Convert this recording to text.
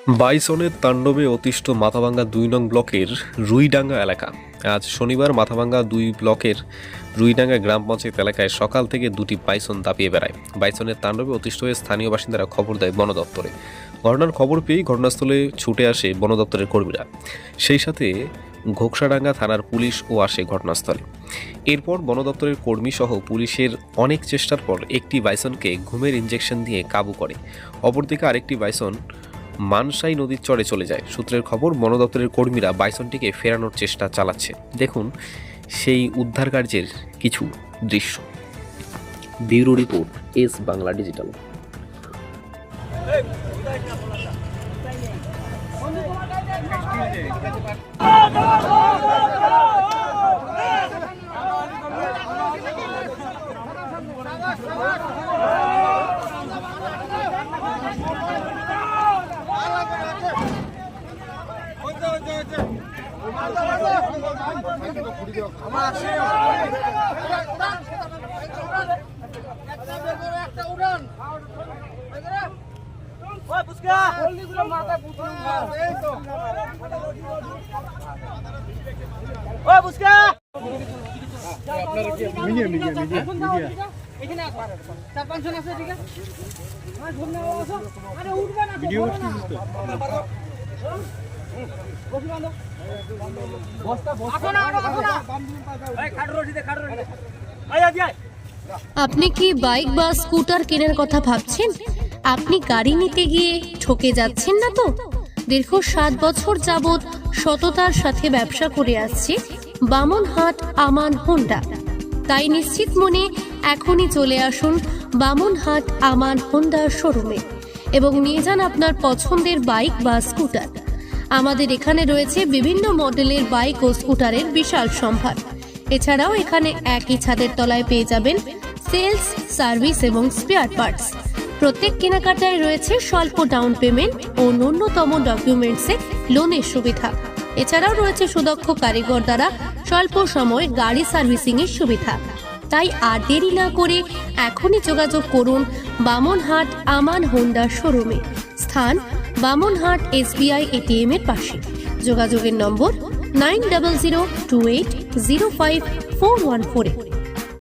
বাইসনের তাণ্ডবে অতিষ্ঠ মাথাভাঙ্গা ২ নং ব্লকের রুইডাঙ্গা এলাকা। আজ শনিবার মাথাভাঙ্গা ২ ব্লকের রুইডাঙ্গা গ্রাম পঞ্চায়েত এলাকায় সকাল থেকে দুটি বাইসন দাপিয়ে বেড়ায়। বাইসনের তাণ্ডবে অতিষ্ঠ হয়ে স্থানীয় বাসিন্দারা খবর দেয় বন দপ্তরে। ঘটনার খবর পেয়েই ঘটনাস্থলে ছুটে আসে বন দপ্তরের কর্মীরা, সেই সাথে ঘোকসাডাঙ্গা থানার পুলিশও আসে ঘটনাস্থলে। এরপর বন দপ্তরের কর্মী সহ পুলিশের অনেক চেষ্টার পর একটি বাইসনকে ঘুমের ইঞ্জেকশন দিয়ে কাবু করে। অপরদিকে আরেকটি বাইসন মানসাই নদীর চরে চলে যায়। সূত্রের খবর, বন দপ্তরের কর্মীরা বাইসনটিকে ফেরানোর চেষ্টা চালাচ্ছে। দেখুন সেই উদ্ধার কার্যের কিছু দৃশ্য। Bureau report, S Bangla digital. আপনি কি বাইক বা স্কুটার কেনার কথা ভাবছেন? আপনি গাড়ি নিতে গিয়ে ঠকে যাচ্ছেন না তো? দীর্ঘ 7 বছর যাবৎ সততার সাথে ব্যবসা করে আসছে বামনহাট আমান হোন্ডা। তাই নিশ্চিত মনে এখনই চলে আসুন বামনহাট আমান হোন্ডা শোরুমে এবং নিয়ে যান আপনার পছন্দের বাইক বা স্কুটার। আমাদের এখানে রয়েছে বিভিন্ন মডেলের বাইক ও স্কুটারের বিশাল সম্ভার। এছাড়াও এখানে একই ছাদের তলায় পেয়ে যাবেন সেলস, সার্ভিস এবং স্পেয়ার পার্টস। প্রত্যেক কেনাকাটায় রয়েছে স্বল্প ডাউন পেমেন্ট ও ন্যূনতম ডকুমেন্টসে লোনের সুবিধা। এছাড়াও রয়েছে সুদক্ষ কারিগর দ্বারা স্বল্প সময়ে গাড়ি সার্ভিসিং এর সুবিধা। তাই আর দেরি না করে এখনই যোগাযোগ করুন বামনহাট আমান হোন্ডা শোরুমে। স্থান বামনহাট SBI ATM এর পাশে। যোগাযোগের নম্বর 9002805414।